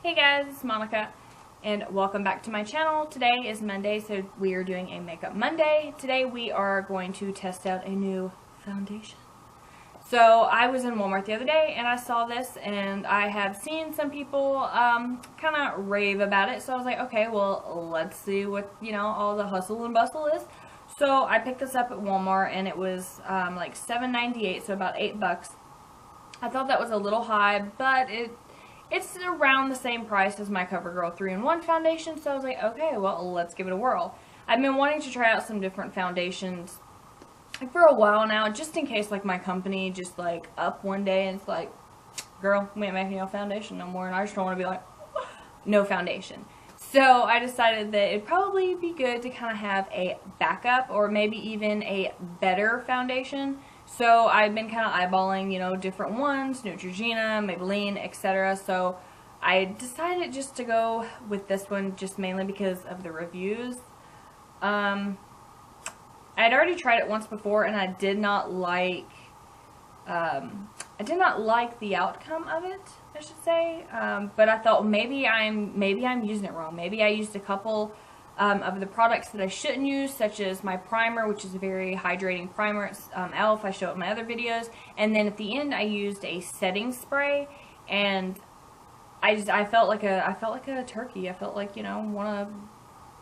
Hey guys, it's Monica and welcome back to my channel. Today is Monday, so we are doing a Makeup Monday. Today we are going to test out a new foundation. So I was in Walmart the other day and I saw this, and I have seen some people kind of rave about it. So I was like, okay, well, let's see what, all the hustle and bustle is. So I picked this up at Walmart and it was like $7.98, so about $8. I thought that was a little high, but it's around the same price as my CoverGirl 3-in-1 foundation, so I was like, okay, well, let's give it a whirl. I've been wanting to try out some different foundations for a while now, just in case, like, my company just, like, up one day and it's like, girl, we ain't making no foundation no more, and I just don't want to be like, no foundation. So I decided that it'd probably be good to kind of have a backup, or maybe even a better foundation. So I've been kind of eyeballing, different ones, Neutrogena, Maybelline, etc. So I decided just to go with this one, just mainly because of the reviews. I had already tried it once before, and I did not like the outcome of it, I should say. But I thought maybe I'm using it wrong. Maybe I used a couple of the products that I shouldn't use, such as my primer, which is a very hydrating primer. It's e.l.f. I show it in my other videos. And then at the end I used a setting spray, and I felt like a turkey. I felt like, one of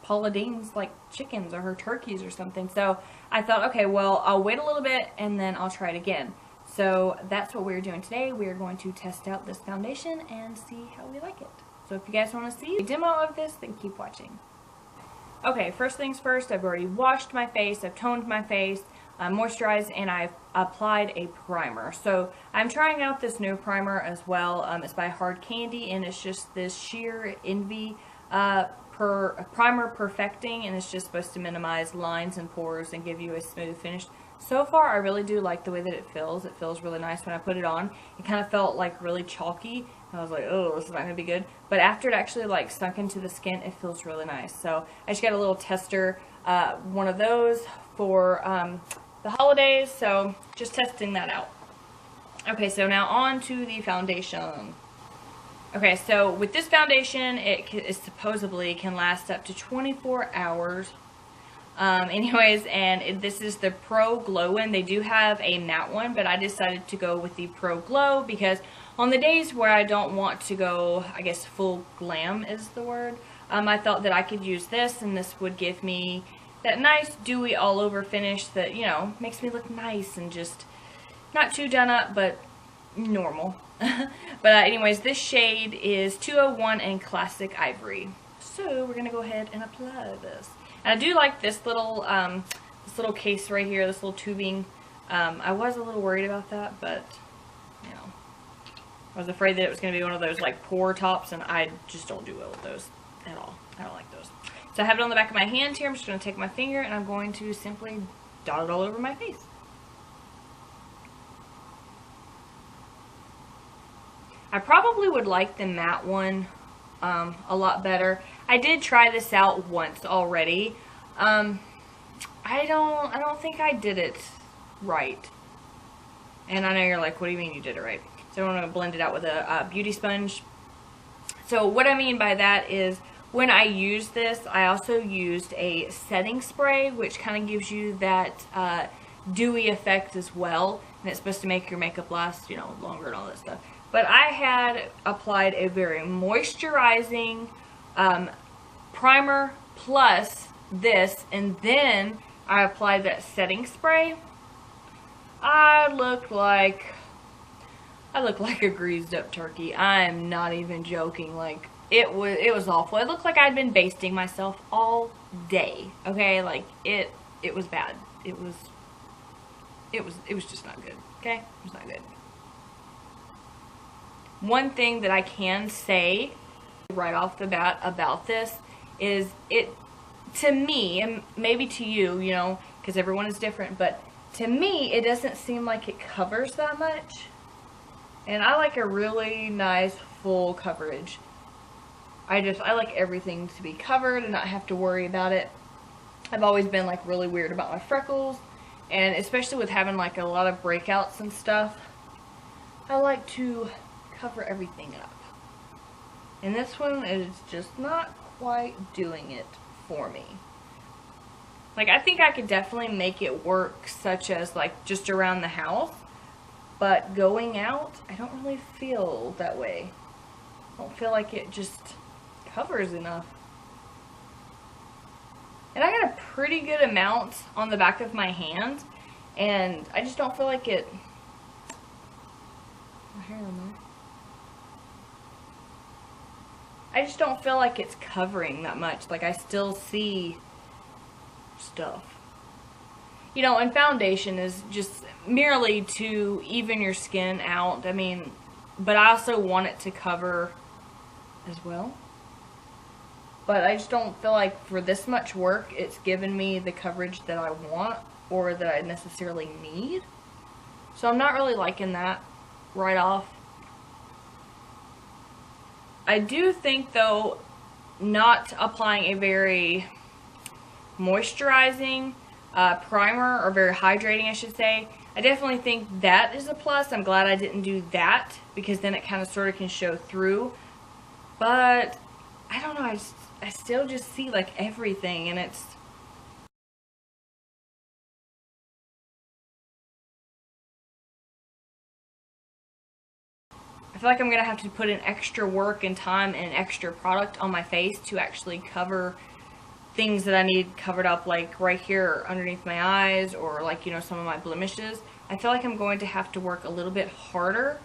Paula Deen's like chickens or her turkeys or something. So I thought, okay, well, I'll wait a little bit and then I'll try it again. So that's what we're doing today. We're going to test out this foundation and see how we like it. So if you guys want to see a demo of this, then keep watching. Okay, first things first, I've already washed my face, I've toned my face, moisturized, and I've applied a primer. So I'm trying out this new primer as well. It's by Hard Candy, and it's just this Sheer Envy Primer Perfecting, and it's just supposed to minimize lines and pores and give you a smooth finish. So far, I really do like the way that it feels. It feels really nice when I put it on. It kind of felt like really chalky. I was like, oh, this is not going to be good. But after it actually like sunk into the skin, it feels really nice. So I just got a little tester, one of those for the holidays. So just testing that out. Okay, so now on to the foundation. Okay, so with this foundation, it supposedly can last up to 24 hours. This is the Pro Glow one. They do have a matte one, but I decided to go with the Pro Glow because on the days where I don't want to go, I guess full glam is the word, I thought that I could use this, and this would give me that nice dewy all over finish that, makes me look nice and just not too done up, but normal. But anyways, this shade is 201 in Classic Ivory. So we're going to go ahead and apply this. And I do like this little case right here, this little tubing. I was a little worried about that, but, I was afraid that it was going to be one of those, like, pour tops, and I just don't do well with those at all. I don't like those. So I have it on the back of my hand here. I'm just going to take my finger, and I'm going to simply dot it all over my face. I probably would like the matte one a lot better. I did try this out once already. I don't think I did it right. And I know you're like, what do you mean you did it right? So I'm going to blend it out with a beauty sponge. So what I mean by that is when I use this, I also used a setting spray, which kind of gives you that dewy effect as well. And it's supposed to make your makeup last, longer and all that stuff. But I had applied a very moisturizing primer plus this, and then I applied that setting spray. I look like a greased up turkey. I'm not even joking. Like, it was awful. It looked like I'd been basting myself all day. Okay, like it was bad. It was just not good. Okay, it was not good. One thing that I can say right off the bat about this is to me, and maybe to you, because everyone is different, but to me, it doesn't seem like it covers that much. And I like a really nice full coverage. I like everything to be covered and not have to worry about it. I've always been like really weird about my freckles, and especially with having like a lot of breakouts and stuff, I like to cover everything up. And this one is just not quite doing it for me. Like, I think I could definitely make it work, such as, like, just around the house. But going out, I don't really feel that way. I don't feel like it just covers enough. And I got a pretty good amount on the back of my hand. And I just don't feel like it... My hair on there. I just don't feel like it's covering that much. Like, I still see stuff. You know, and foundation is just merely to even your skin out. I mean, but I also want it to cover as well. But I just don't feel like for this much work, it's given me the coverage that I want or that I necessarily need. So I'm not really liking that right off. I do think, though, not applying a very moisturizing primer, or very hydrating, I should say, I definitely think that is a plus. I'm glad I didn't do that, because then it kind of sort of can show through. But I don't know, I still just see like everything, and it's... I feel like I'm going to have to put in extra work and time and extra product on my face to actually cover things that I need covered up, like right here underneath my eyes, or like, you know, some of my blemishes. I feel like I'm going to have to work a little bit harder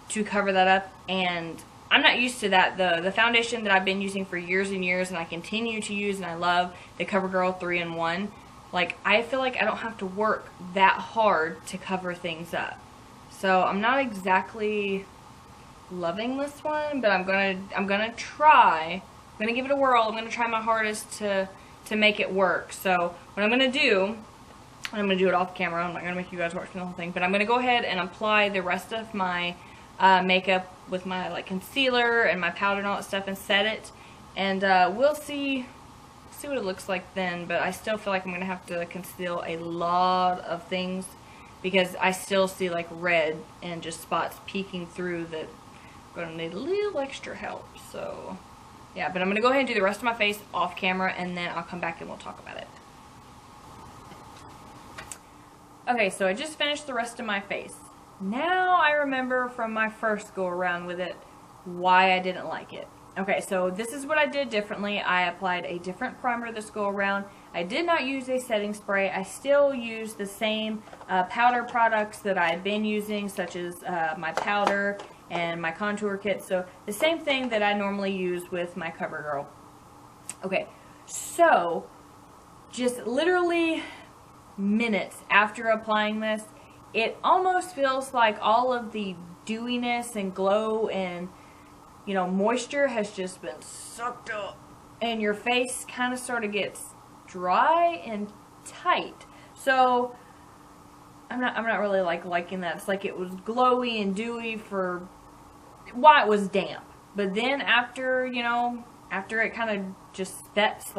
to cover that up, and I'm not used to that. The foundation that I've been using for years and years, and I continue to use and I love, the CoverGirl 3-in-1, like, I feel like I don't have to work that hard to cover things up. So I'm not exactly loving this one, but I'm gonna try. I'm gonna give it a whirl. I'm gonna try my hardest to make it work. So what I'm gonna do, and I'm gonna do it off camera. I'm not gonna make you guys watch the whole thing, but I'm gonna go ahead and apply the rest of my makeup with my like concealer and my powder and all that stuff, and set it. And we'll see what it looks like then. But I still feel like I'm gonna have to conceal a lot of things, because I still see like red and just spots peeking through that I'm gonna need a little extra help. So yeah, but I'm gonna go ahead and do the rest of my face off camera, and then I'll come back and we'll talk about it. Okay, so I just finished the rest of my face. Now I remember from my first go around with it why I didn't like it. Okay, so this is what I did differently. I applied a different primer this go around. I did not use a setting spray. I still used the same powder products that I've been using, such as my powder and my contour kit. So the same thing that I normally use with my CoverGirl. Okay, so just literally minutes after applying this, it almost feels like all of the dewiness and glow and, you know, moisture has just been sucked up, and your face kind of sort of gets dry and tight. So I'm not really liking that. It's like it was glowy and dewy for while it was damp, but then after, you know, after it kind of just sets,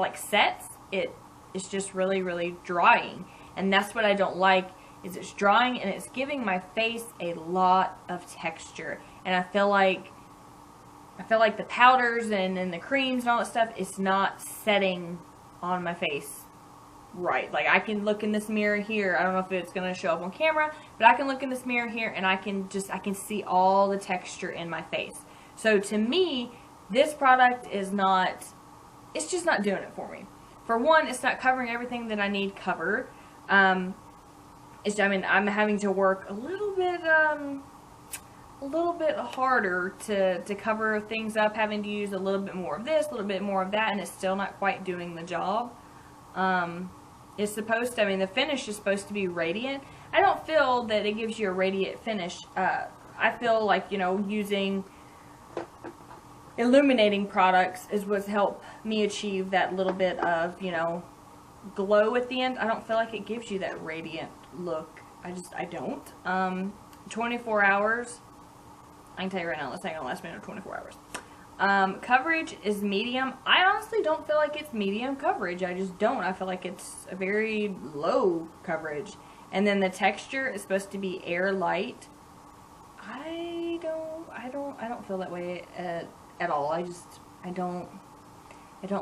it's just really drying. And that's what I don't like, is it's drying and it's giving my face a lot of texture. And I feel like the powders and the creams and all that stuff, it's not setting on my face right. Like, I can look in this mirror here. I don't know if it's going to show up on camera, but I can look in this mirror here and I can see all the texture in my face. So to me, this product is not, it's just not doing it for me. For one, it's not covering everything that I need covered. I mean, I'm having to work a little bit harder to cover things up, having to use a little bit more of this, a little bit more of that, and it's still not quite doing the job. It's supposed to, I mean, the finish is supposed to be radiant. I don't feel that it gives you a radiant finish. I feel like, you know, using illuminating products is what's helped me achieve that little bit of, you know, glow at the end. I don't feel like it gives you that radiant look. I don't. 24 hours. I can tell you right now, this ain't gonna last me another 24 hours. Coverage is medium. I honestly don't feel like it's medium coverage. I just don't. I feel like it's a very low coverage. And then the texture is supposed to be air light. I don't feel that way at all. I don't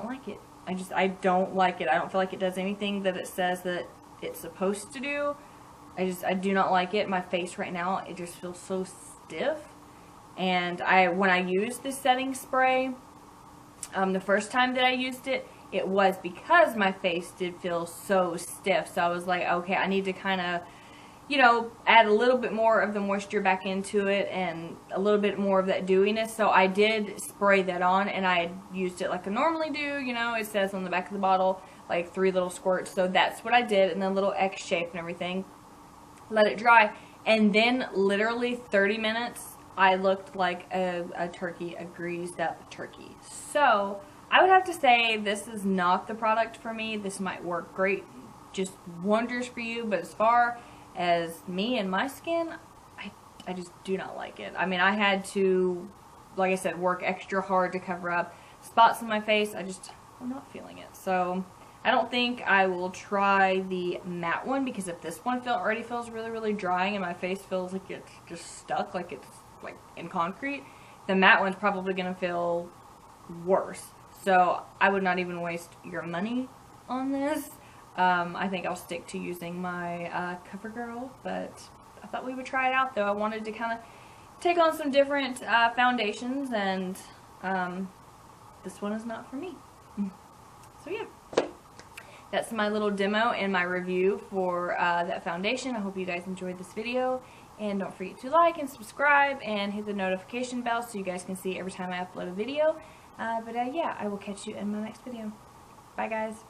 like it. I don't like it. I don't feel like it does anything that it says that it's supposed to do. I do not like it. My face right now, it just feels so stiff. And when I used this setting spray, the first time that I used it, it was because my face did feel so stiff. So I was like, okay, I need to kind of, you know, add a little bit more of the moisture back into it and a little bit more of that dewiness. So I did spray that on, and I used it like I normally do. You know, it says on the back of the bottle, like 3 little squirts. So that's what I did, and then a little X shape and everything. Let it dry, and then literally 30 minutes, I looked like a turkey, a greased up turkey. So I would have to say this is not the product for me. This might work great, just wonders for you, but as far as me and my skin, I just do not like it. I mean, I had to, like I said, work extra hard to cover up spots on my face. I'm not feeling it. So I don't think I will try the matte one, because if this one already feels really, really drying and my face feels like it's just stuck, like it's like in concrete, the matte one's probably going to feel worse. So I would not even waste your money on this. I think I'll stick to using my CoverGirl, but I thought we would try it out, though. I wanted to kind of take on some different foundations, and this one is not for me. So yeah, that's my little demo and my review for that foundation. I hope you guys enjoyed this video, and don't forget to like and subscribe and hit the notification bell so you guys can see every time I upload a video. Yeah, I will catch you in my next video. Bye, guys.